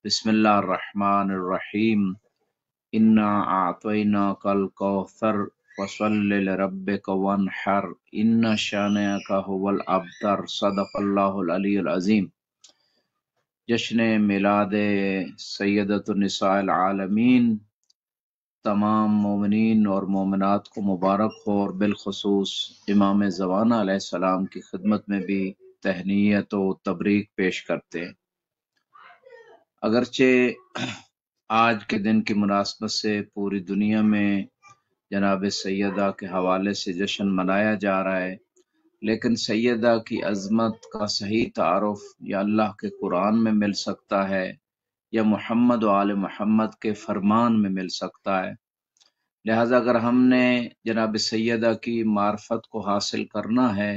बिस्मिल्लाह अर्रहमान अर्रहीम। इन्ना आतैनाकल कौसर फसल्लि लिरब्बिका वन्हर इन्ना शानिअका हुवल अब्तर। सदक़ल्लाहुल अलीयुल अज़ीम। जश्न मिलाद सय्यदतुन निसाइल आलमीन तमाम मोमिनीन और मोमिनात को मुबारक हो, और बिलखुसूस इमाम ज़माना अलैहिस्सलाम की खिदमत में भी तहनीयत व तबरीक पेश करते हैं। अगरचे आज के दिन की मुनासबत से पूरी दुनिया में जनाब सैयदा के हवाले से जश्न मनाया जा रहा है, लेकिन सैयदा की अज़मत का सही तारुफ या अल्लाह के कुरान में मिल सकता है या मुहम्मद व आले मुहम्मद के फरमान में मिल सकता है। लिहाजा अगर हमने जनाब सैयदा की मार्फत को हासिल करना है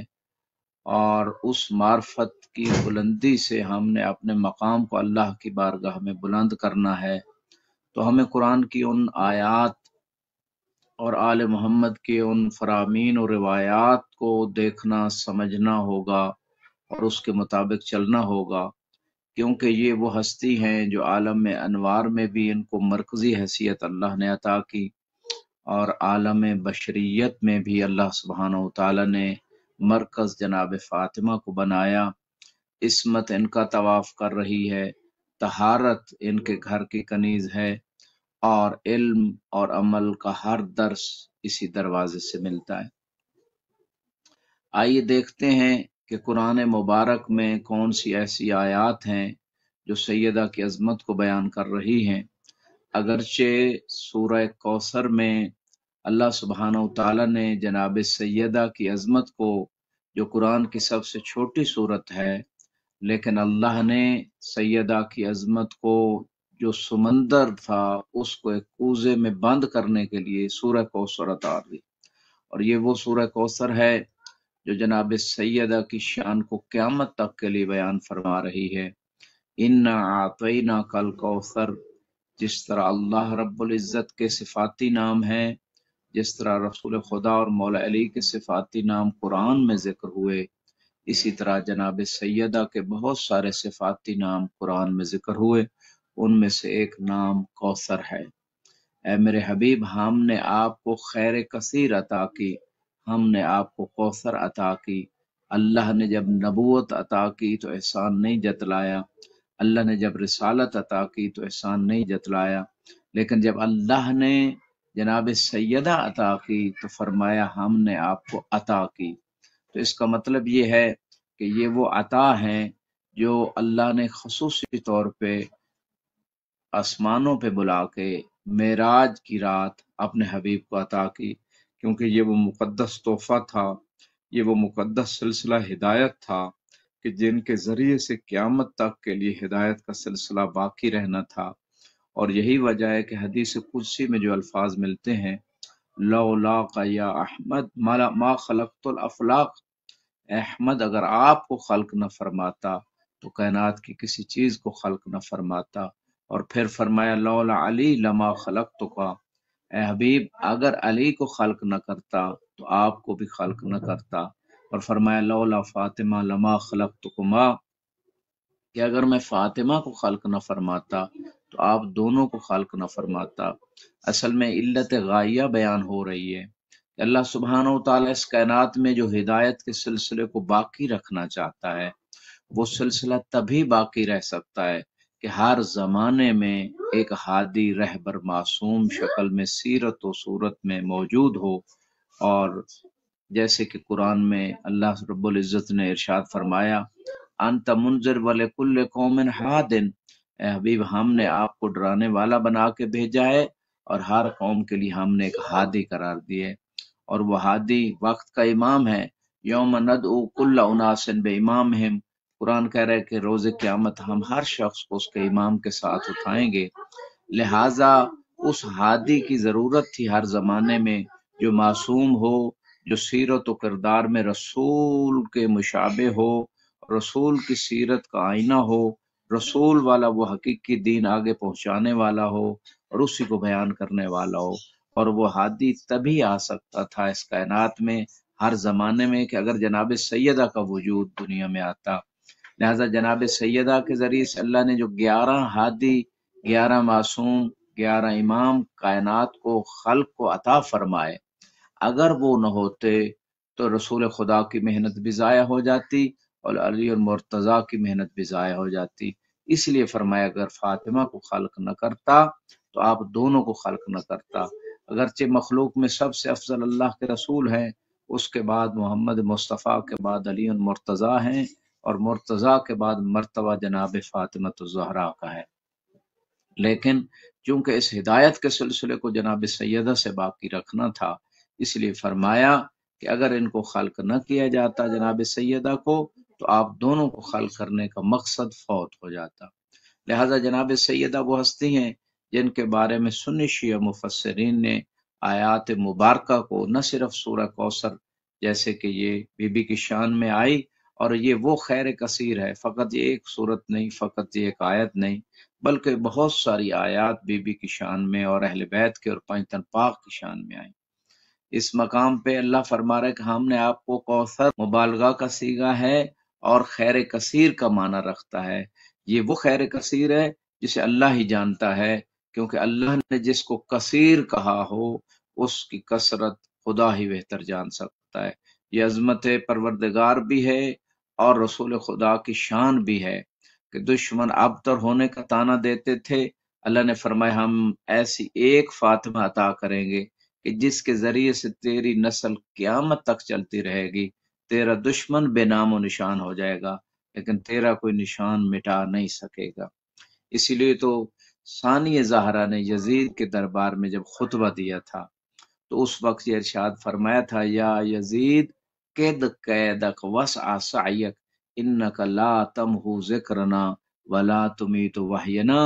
और उस मार्फत की बुलंदी से हमने अपने मकाम को अल्लाह की बारगाह में बुलंद करना है, तो हमें कुरान की उन आयात और आले मोहम्मद के उन फरामीन और रिवायात को देखना समझना होगा और उसके मुताबिक चलना होगा, क्योंकि ये वो हस्ती हैं जो आलम में अनवार में भी इनको मरकजी हैसियत अल्लाह ने अता की, और आलम बशरियत में भी अल्लाह सुब्हानहू तआला ने मरकज जनाब फातिमा को बनाया। इस्मत इनका तवाफ कर रही है, तहारत इनके घर की कनीज है, और इल्म और अमल का हर दर्स इसी दरवाजे से मिलता है। आइए देखते हैं कि कुरान मुबारक में कौन सी ऐसी आयात हैं जो सैयदा की अजमत को बयान कर रही हैं। अगरचे सूरह कौसर में अल्लाह सुब्हानहू तआला ने जनाब सैयदा की अजमत को, जो कुरान की सबसे छोटी सूरत है, लेकिन अल्लाह ने सैयदा की अजमत को जो समंदर था उसको एक कूजे में बंद करने के लिए सूरह कौसर उतार दी। और ये वो सूरह कौसर है जो जनाब सैयदा की शान को क़यामत तक के लिए बयान फरमा रही है। इन्ना आतैना कल कौसर, जिस तरह अल्लाह रब्बुल इज़्ज़त के सिफाती नाम हैं, जिस तरह रसूल खुदा और मौला अली के सिफाती नाम कुरान में जिक्र हुए, इसी तरह जनाब सैयदा के बहुत सारे सिफाती नाम कुरान में जिक्र हुए। उनमें से एक नाम कौसर है। ऐ मेरे हबीब, हमने आपको खैर कसीर अता की, हमने आपको कौसर अता की। अल्लाह ने जब नबूवत अता की तो एहसान नहीं जतलाया, अल्लाह ने जब रिसालत अता की तो एहसान नहीं जतलाया, लेकिन जब अल्लाह ने जनाब सैयदा अता की तो फरमाया हमने आपको अता की। तो इसका मतलब ये है कि ये वो अता हैं जो अल्लाह ने खसूसी तौर पे आसमानों पे बुला के मेराज की रात अपने हबीब को अता की, क्योंकि ये वो मुकद्दस तोहफा था, ये वो मुकद्दस सिलसिला हिदायत था कि जिनके जरिए से क़यामत तक के लिए हिदायत का सिलसिला बाकी रहना था। और यही वजह है कि हदीस कुदसी में जो अल्फाज मिलते हैं, लौला का या अहमद मा खलक़तुल अफलाक, अहमद अगर आपको खल्क न फरमाता तो कायनात की किसी चीज को खल्क न फरमाता। और फिर फरमाया लौला अली लमा खलक़तुका, ए हबीब अगर अली को खल्क न करता तो आपको भी खल्क न करता। और फरमाया लौला फातिमा लमा खलक़तुकुमा, कि अगर मैं फातिमा को खल्क न फरमाता तो आप दोनों को खल्क न फरमाता। असल में इल्लत गाया बयान हो रही है कि अल्लाह सुब्हानहू तआला इस कायनात में जो हिदायत के सिलसिले को बाकी रखना चाहता है, वो सिलसिला तभी बाकी रह सकता है कि हर जमाने में एक हादी रहबर मासूम शक्ल में सीरत व सूरत में मौजूद हो। और जैसे कि कुरान में अल्लाह रब्बुल इज़्ज़त ने इरशाद फरमाया, अंत मुंज़िर वले कुल्ले कौमिन हादिन, ए हबीब हमने आपको डराने वाला बना के भेजा है और हर कौम के लिए हमने एक हादी करार दिया है। और वो हादी वक्त का इमाम है। यौम नदउ कुल्ला उनासिन बिइमामिहिम, कुरान कह रहा है कि रोज़े क़यामत हम हर शख्स को उसके इमाम के साथ उठाएंगे। लिहाजा उस हादी की जरूरत थी हर जमाने में, जो मासूम हो, जो सीरत व किरदार में रसूल के मुशाबे हो, रसूल की सीरत का आईना हो, रसूल वाला वो हकीकी दीन आगे पहुंचाने वाला हो और उसी को बयान करने वाला हो। और वो हादी तभी आ सकता था इस कायनात में हर जमाने में कि अगर जनाब सैयदा का वजूद दुनिया में आता। لہذا جناب سیدہ کے ذریعے سے اللہ نے جو 11 ہادی، 11 معصوم، 11 امام کائنات کو، خلق کو عطا فرمائے، اگر وہ نہ ہوتے تو رسول خدا کی محنت بھی ضائع ہو جاتی اور علی اور مرتضیٰ کی محنت بھی ضائع ہو جاتی۔ اس لیے فرمایا اگر فاطمہ کو خلق نہ کرتا تو آپ دونوں کو خلق نہ کرتا۔ اگرچہ مخلوق میں سب سے افضل اللہ کے رسول ہیں، اس کے بعد محمد مصطفیٰ کے بعد علی اور مرتضیٰ ہیں، اور مرتضیٰ کے بعد مرتبہ جناب فاطمہ الزہرا کا ہے، لیکن چونکہ اس ہدایت کے سلسلے کو جناب سیدہ سے باقی رکھنا تھا، اس لیے فرمایا کہ اگر ان کو خلق نہ کیا جاتا جناب سیدہ کو تو آپ دونوں کو خلق کرنے کا مقصد فوت ہو جاتا۔ لہذا جناب سیدہ وہ ہستی ہیں جن کے بارے میں سنی شیعہ مفسرین نے آیات مبارکہ کو نہ صرف سورہ کوثر جیسے کہ یہ بی بی کی شان میں آئی اور یہ وہ خیر کثیر ہے، فقط یہ ایک صورت نہیں، فقط یہ ایک آیت نہیں، بلکہ بہت ساری آیات بی بی کی شان میں اور اہل بیت کے اور پنج تن پاک کی شان میں آئیں۔ اس مقام پہ اللہ فرما رہا ہے کہ ہم نے آپ کو کوثر مبالغہ کا صیغہ ہے اور خیر کثیر کا معنی رکھتا ہے۔ یہ وہ خیر کثیر ہے جسے اللہ ہی جانتا ہے، کیونکہ اللہ نے جس کو کثیر کہا ہو اس کی کثرت خدا ہی بہتر جان سکتا ہے۔ یہ عظمت پروردگار بھی ہے اور رسول خدا کی شان بھی ہے کہ دشمن ابتر ہونے کا طعنہ دیتے تھے، اللہ نے فرمایا ہم ایسی ایک فاطمہ عطا کریں گے کہ جس کے ذریعے سے تیری نسل قیامت تک چلتی رہے گی، تیرا دشمن بے نام و نشان ہو جائے گا لیکن تیرا کوئی نشان مٹا نہیں سکے گا۔ اسی لیے تو ثانی زہرا نے یزید کے دربار میں جب خطبہ دیا تھا تو اس وقت یہ ارشاد فرمایا تھا یا یزید قید قیدک وسع سعیک انک لا تمحو ذکرنا ولا تمیت وحینا،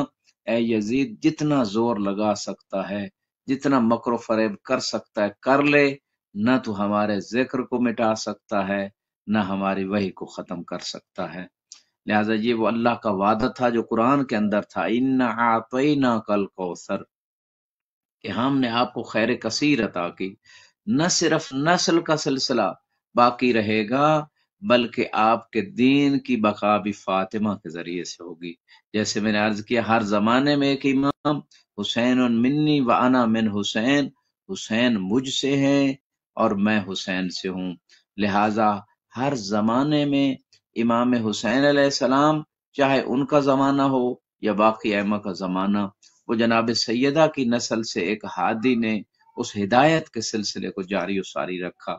اے یزید جتنا زور لگا سکتا ہے، جتنا مکر و فریب کر سکتا ہے کر لے، نہ تو ہمارے ذکر کو مٹا سکتا ہے نہ ہماری وحی کو ختم کر سکتا ہے۔ لہٰذا یہ وہ اللہ کا وعدہ تھا جو قرآن کے اندر تھا، اِنَّا أَعْطَيْنَاكَ الْكَوْثَرَ، کہ ہم نے آپ کو خیر کثیر عطا کی۔ نہ صرف نسل کا سلسلہ باقی رہے گا بلکہ آپ کے دین کی بقا بھی فاطمہ کے ذریعے سے ہوگی۔ جیسے میں نے عرض کیا ہر زمانے میں ایک امام، حسین منی و انا من حسین، حسین مجھ سے ہیں اور میں حسین سے ہوں، لہٰذا ہر زمانے میں امام حسین علیہ السلام چاہے ان کا زمانہ ہو یا باقی ائمہ کا زمانہ، وہ جناب سیدہ کی نسل سے ایک ہادی نے اس ہدایت کے سلسلے کو جاری و ساری رکھا۔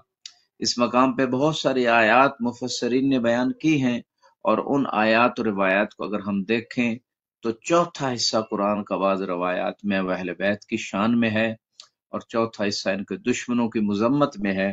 اس مقام پہ بہت ساری آیات مفسرین نے بیان کی ہیں، اور ان آیات و روایات کو اگر ہم دیکھیں تو چوتھا حصہ قرآن کا بعض روایات میں اہل بیت کی شان میں ہے اور چوتھا حصہ ان کے دشمنوں کی مذمت میں ہے۔